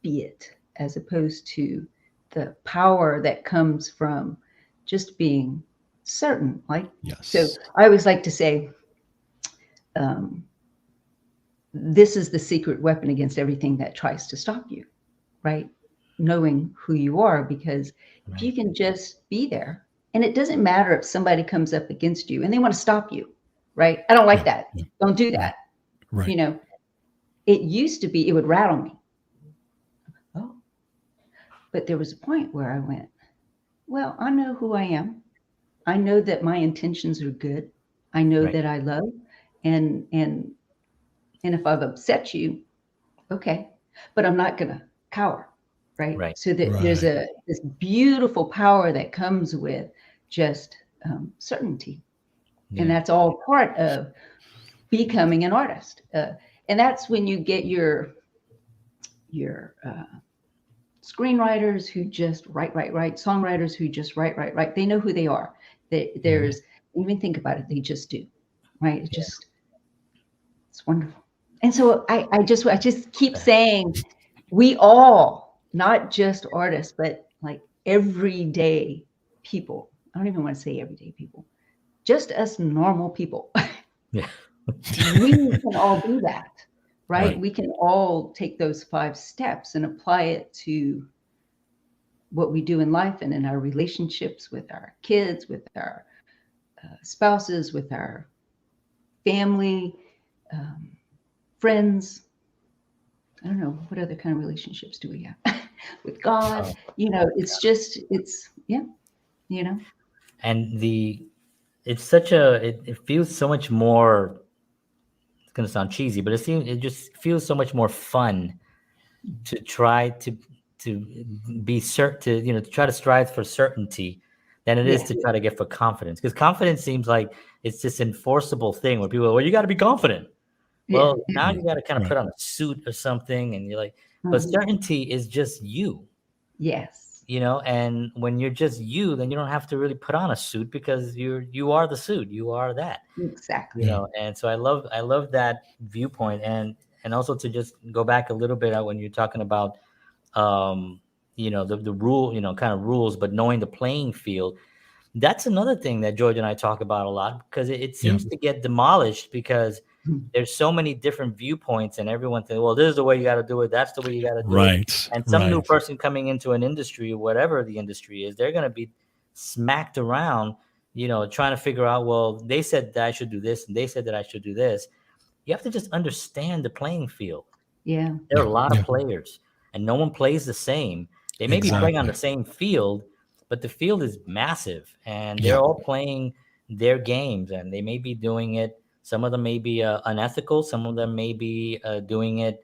be it, as opposed to the power that comes from just being certain. So I always like to say, this is the secret weapon against everything that tries to stop you, right? Knowing who you are, because if you can just be there, and it doesn't matter if somebody comes up against you and they want to stop you, right? I don't like that. Don't do that.
Right.
It used to be, it would rattle me. Oh, but there was a point where I went, well, I know who I am. I know that my intentions are good. I know that I love, and if I've upset you, okay, but I'm not gonna cower, right? So that there's this beautiful power that comes with just certainty, and that's all part of becoming an artist. And that's when you get your screenwriters who just write, songwriters who just write. They know who they are. There's, even think about it, they just do, right? It's wonderful. And so I just keep saying, we all, not just artists, but like everyday people. I don't even want to say everyday people, just us normal people. we can all do that, right?
Right.
We can all take those 5 steps and apply it to what we do in life and in our relationships with our kids, with our spouses, with our family, friends. I don't know, what other kind of relationships do we have? With God, it's just,
And it's such it feels so much more, it's going to sound cheesy, but it just feels so much more fun to try to be certain, to try to strive for certainty than it is
Yeah.
to try to get for confidence. Because confidence seems like it's this enforceable thing where people are, well, you got to be confident. Well, now you got to kind of put on a suit or something, and you're like, but certainty is just you.
Yes.
And when you're just you, then you don't have to really put on a suit because you are the suit, you are that.
Exactly.
And so I love that viewpoint, and also to just go back a little bit when you're talking about the rule, kind of rules, but knowing the playing field. That's another thing that George and I talk about a lot, because it seems to get demolished because there's so many different viewpoints, and everyone thinks, well, this is the way you got to do it, that's the way you got to do it. And some new person coming into an industry, whatever the industry is, they're going to be smacked around, trying to figure out, well, they said that I should do this, and they said that I should do this. You have to just understand the playing field.
Yeah.
There are a lot of players, and no one plays the same. They may be playing on the same field, but the field is massive, and they're all playing their games, and they may be doing it. Some of them may be unethical. Some of them may be doing it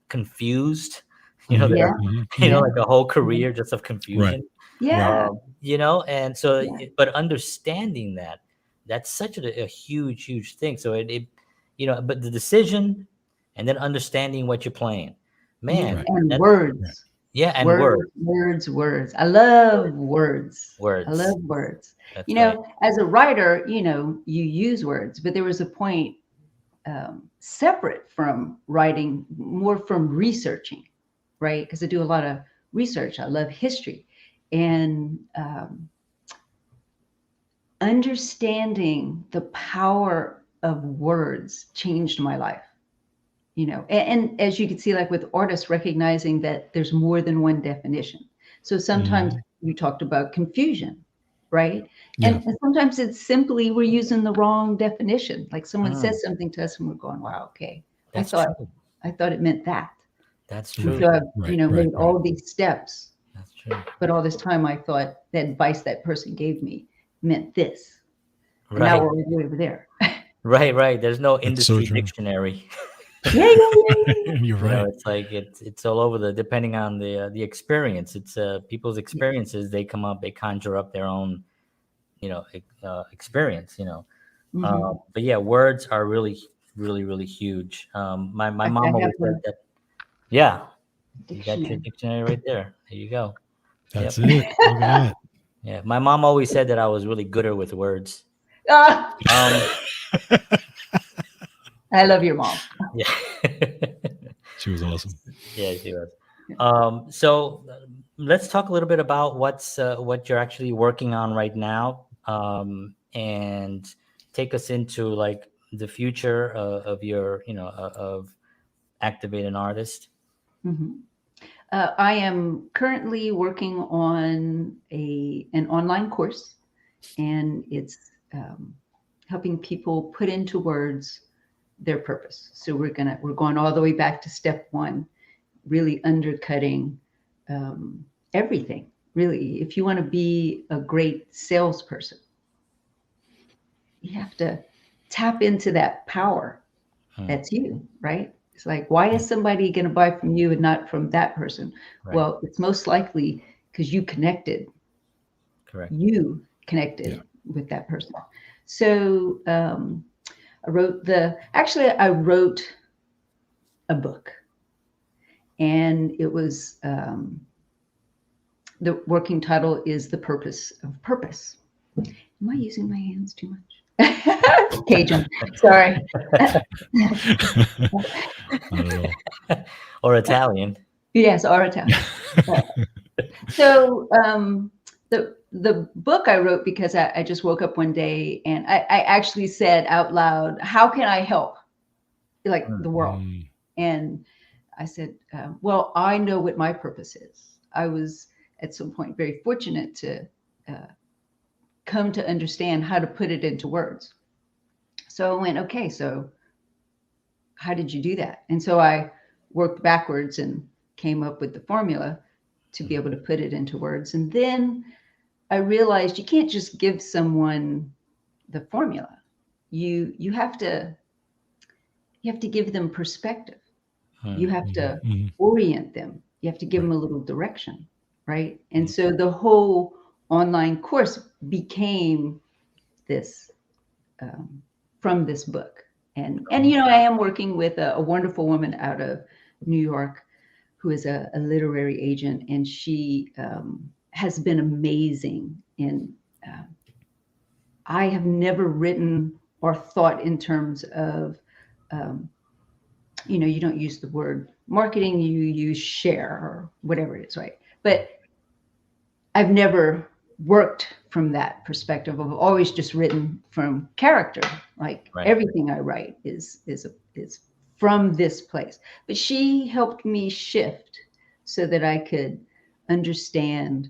confused. Like a whole career just of confusion.
Yeah.
And so, but understanding that's such a huge, huge thing. So but the decision, and then understanding what you're playing, man,
and words.
Yeah, and words.
I love words.
Words.
I love words.
That's right.
As a writer, you use words, but there was a point separate from writing, more from researching, right? Because I do a lot of research. I love history, and understanding the power of words changed my life. And as you can see, like with artists, recognizing that there's more than one definition. So sometimes you talked about confusion, right? And sometimes it's simply we're using the wrong definition. Like someone says something to us and we're going, wow, okay. I thought it meant that.
That's true.
So I've made all these steps.
That's true.
But all this time I thought the advice that person gave me meant this. And
Right.
now we're way over there.
Right. There's no industry dictionary.
Yeah.
You're right.
It's like it's all over depending on the experience. It's people's experiences. They conjure up their own, experience. But yeah, words are really, really, really huge. My mom always said that. Yeah, you got your dictionary right there. There you go.
That's it. Look at that.
Yeah, my mom always said that I was really gooder with words.
I love your mom.
Yeah.
She was awesome.
Yeah, she was. So let's talk a little bit about what you're actually working on right now, and take us into like the future of your, of Activate an Artist.
Mm-hmm. I am currently working on an online course, and it's helping people put into words their purpose. So we're going all the way back to step 1, really undercutting everything. Really, if you want to be a great salesperson, you have to tap into that power. That's you, right? It's like, why is somebody going to buy from you and not from that person? Right. Well, it's most likely because you connected.
Correct.
You connected with that person. So I wrote a book, and it was the working title is The Purpose of Purpose. Am I using my hands too much? Cajun, sorry.
Or Italian.
Yes, or Italian. So the book I wrote because I just woke up one day and I actually said out loud, how can I help like the world? And I said, well, I know what my purpose is. I was at some point very fortunate to come to understand how to put it into words. So I went, okay, so how did you do that? And so I worked backwards and came up with the formula to be able to put it into words. And then I realized you can't just give someone the formula. You have to give them perspective. You have to orient them. You have to give them a little direction, right? And so the whole online course became this from this book. And you know, I am working with a wonderful woman out of New York who is a literary agent, and she has been amazing. And I have never written or thought in terms of, you know, you don't use the word marketing, you use share or whatever it is, right? But I've never worked from that perspective. I've always just written from character. Like everything I write is from this place. But she helped me shift so that I could understand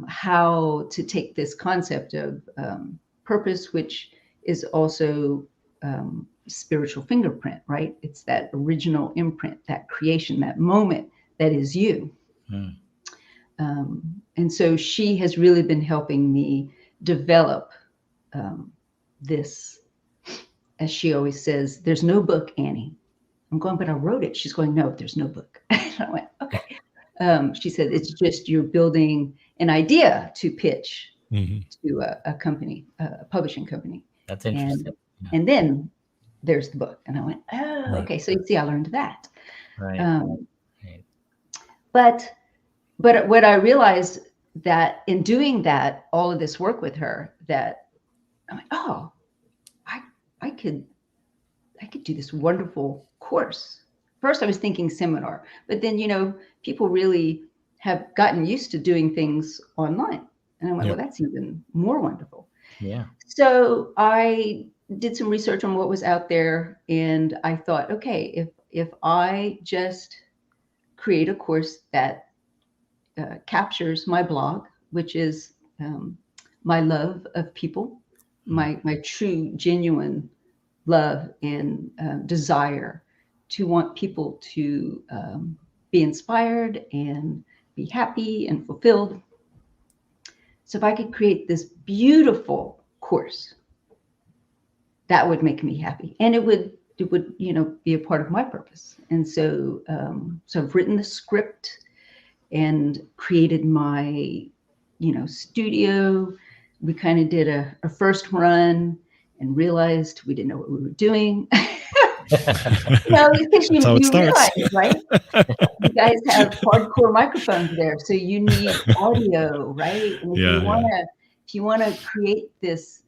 how to take this concept of purpose, which is also spiritual fingerprint, right? It's that original imprint, that creation, that moment that is you. And so she has really been helping me develop this, as she always says, there's no book, Annie. I'm going, but I wrote it. She's going, no, there's no book. And I went, okay. She said, it's just you're building an idea to pitch to a company, a publishing company.
That's interesting.
And then there's the book. And I went, oh, okay. So you see, I learned that. But what I realized that in doing that, all of this work with her, that I'm like, oh, I could do this wonderful course. First, I was thinking seminar, but then, you know, people really have gotten used to doing things online. And I went, well, that's even more wonderful.
Yeah.
So I did some research on what was out there, and I thought, okay, if I just create a course that captures my blog, which is my love of people, my true, genuine love and desire to want people to be inspired and be happy and fulfilled. So if I could create this beautiful course, that would make me happy, and it would, you know, be a part of my purpose. And so, so I've written the script and created my, you know, studio. We kind of did a first run and realized we didn't know what we were doing. You know, because you realize, right? You guys have hardcore microphones there, so you need audio, right? And if you want to create this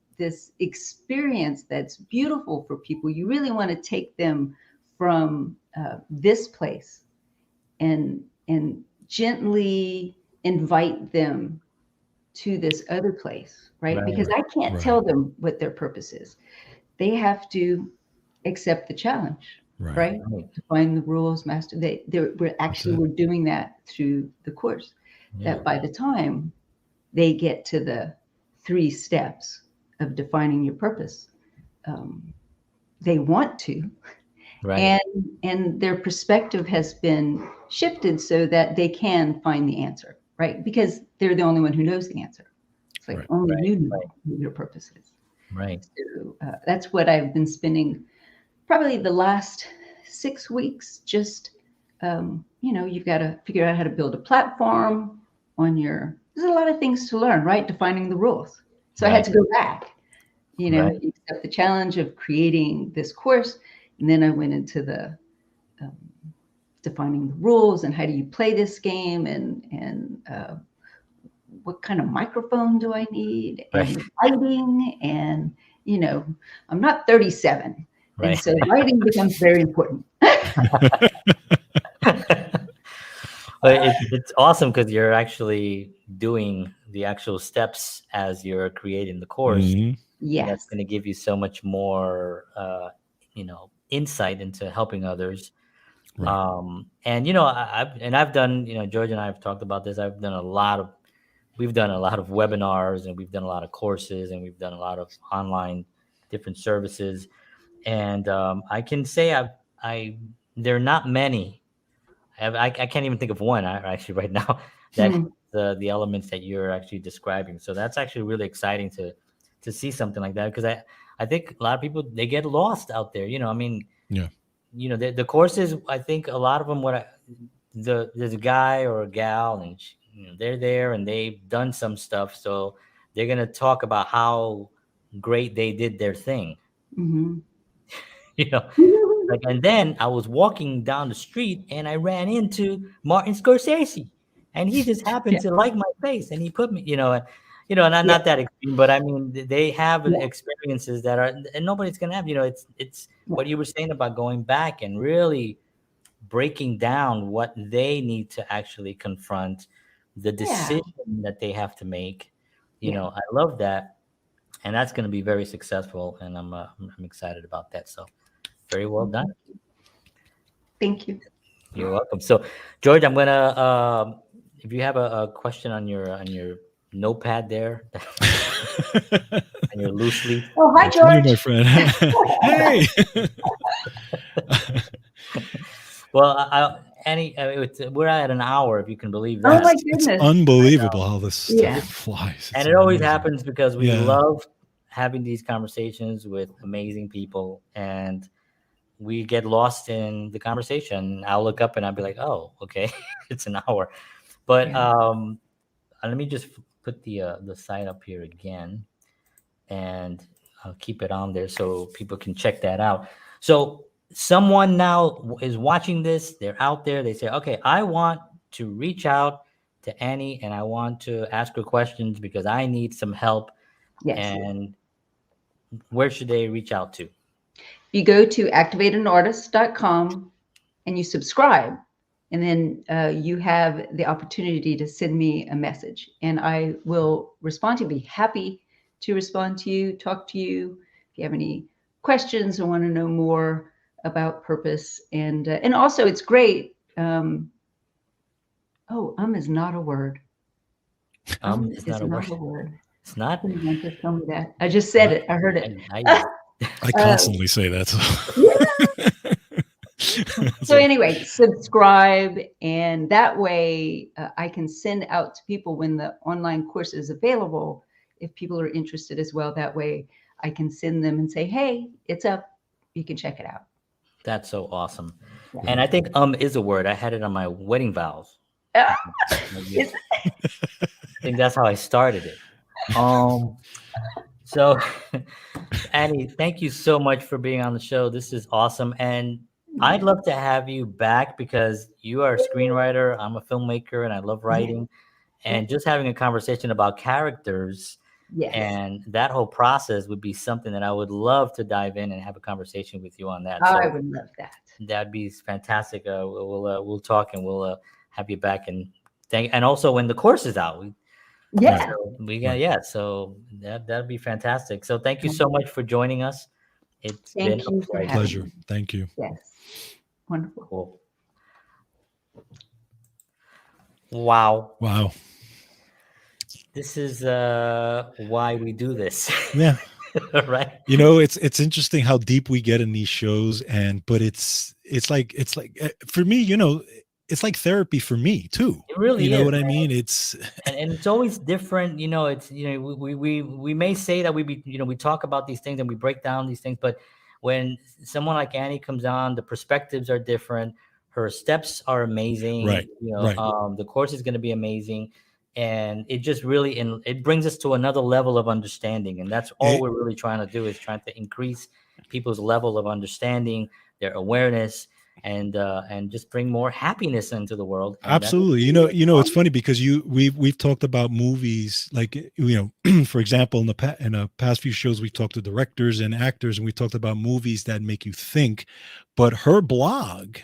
experience that's beautiful for people, you really want to take them from this place and gently invite them to this other place, right? Because I can't tell them what their purpose is. They have to accept the challenge, right? Define the rules, master. We're doing that through the course. That by the time they get to the 3 steps of defining your purpose, they want to. And their perspective has been shifted so that they can find the answer, right? Because they're the only one who knows the answer. It's like only you know what your purpose is. So that's what I've been spending probably the last 6 weeks. Just, you know, you've got to figure out how to build a platform on your, there's a lot of things to learn, right? Defining the rules. So I had to go back, you know, accept the challenge of creating this course. And then I went into the defining the rules and how do you play this game, and what kind of microphone do I need, and lighting, and, you know, I'm not 37. And so lighting becomes very important.
But it's awesome because you're actually doing the actual steps as you're creating the course,
Mhm.
and that's
Yes.
going to give you so much more, insight into helping others.
Right.
And I've done, George and I have talked about this. We've done a lot of webinars, and we've done a lot of courses, and we've done a lot of online different services. And I can say there are not many. I can't even think of one actually right now that has
Hmm.
the elements that you're actually describing. So that's actually really exciting to see something like that, because I think a lot of people, they get lost out there. I mean,
Yeah.
the courses, I think a lot of them, there's a guy or a gal, and they're there and they've done some stuff, so they're gonna talk about how great they did their thing.
Hmm.
you know and then I was walking down the street and I ran into Martin Scorsese, and he just happened
Yeah.
to like my face, and he put me, not
Yeah.
not that extreme, but I mean, they have
Yeah.
experiences that are, and nobody's gonna have. It's
Yeah.
what you were saying about going back and really breaking down what they need to actually confront, the
Yeah.
decision that they have to make.
Yeah.
I love that, and that's going to be very successful, and I'm excited about that. So, very well done.
Thank you.
You're welcome. So, George, I'm gonna, if you have a question on your notepad there, and your loose leaf.
Oh, hi,
That's me, my
George.
friend. Hey.
Well, we're at an hour, if you can believe
Oh
that.
my
It's
goodness.
unbelievable how this stuff
Yeah.
flies.
And
It's
it always
amazing.
happens because we
Yeah.
love having these conversations with amazing people, and we get lost in the conversation. I'll look up and I'll be like, oh, okay, it's an hour. But
Yeah.
let me just put the site up here again, and I'll keep it on there so people can check that out. So someone now is watching this, they're out there, they say, okay, I want to reach out to Annie and I want to ask her questions because I need some help.
Yes.
And where should they reach out to?
You go to activateanartist.com and you subscribe, and then you have the opportunity to send me a message, and I will respond to you. Be happy to respond to you, talk to you if you have any questions or want to know more about purpose. And also, it's great. Is not a word.
It's
Is
not a word.
not a word.
It's not.
Someone just told me that. I just said it. I heard it.
I constantly say that.
So anyway, subscribe, and that way I can send out to people when the online course is available. If people are interested as well, that way I can send them and say, hey, it's up. You can check it out.
That's so awesome.
Yeah.
And I think is a word. I had it on my wedding vows.
Ah,
I think that's how I started it. So Annie, thank you so much for being on the show. This is awesome. And I'd love to have you back because you are a screenwriter. I'm a filmmaker and I love writing. And just having a conversation about characters
Yes.
and that whole process would be something that I would love to dive in and have a conversation with you on that.
I
So
would love that.
that'd be fantastic. We'll talk and we'll have you back, and also when the course is out,
Yeah.
so that'd be fantastic. So thank you so much for joining us. It's been
Thank you
a
for
pleasure.
having
Pleasure.
me.
Thank you.
Yes. Wonderful.
Cool. Wow.
Wow.
This is why we do this.
Yeah.
Right.
It's interesting how deep we get in these shows, but it's like for me, it's like therapy for me too.
It really
You know
is,
what I
man.
mean? It's
and it's always different. It's we may say that we talk about these things and we break down these things, but when someone like Annie comes on, the perspectives are different. Her steps are amazing.
Right. Right.
The course is going to be amazing, and it just really it brings us to another level of understanding, and that's all we're really trying to do, is trying to increase people's level of understanding, their awareness, and just bring more happiness into the world. And
absolutely. It's funny because we've talked about movies, like, for example, in the past few shows, we've talked to directors and actors, and we talked about movies that make you think. But her blog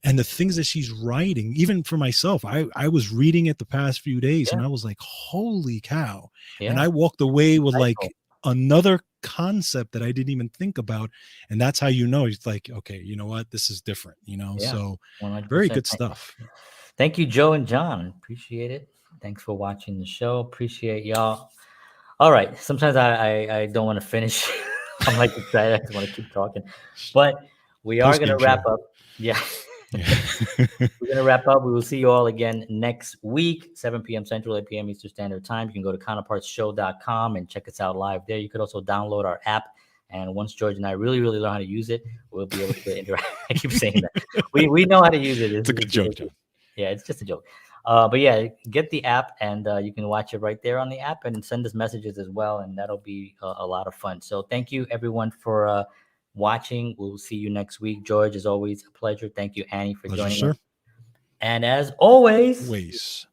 and the things that she's writing, even for myself, I was reading it the past few days, and I was like, holy cow. And I walked away with like another concept that I didn't even think about. And that's how you know, it's like, okay, you know what, this is different, you know. So
100%.
very good stuff.
Thank you, Joe and John. Appreciate it. Thanks for watching the show. Appreciate y'all. All right. Sometimes I don't want to finish. I'm like excited. I just want to keep talking. But we are going to wrap up. Yeah. We're going to wrap up. We will see you all again next week, 7 p.m. Central, 8 p.m. Eastern Standard Time. You can go to counterpartsshow.com and check us out live there. You could also download our app. And once George and I really, really learn how to use it, we'll be able to interact. I keep saying that. We know how to use it.
It's a good joke, John.
Yeah, it's just a joke. But yeah, get the app, and you can watch it right there on the app, and send us messages as well, and that'll be a lot of fun. So thank you, everyone, for watching. We'll see you next week. George, as always, a pleasure. Thank you, Annie, for joining us. And as always,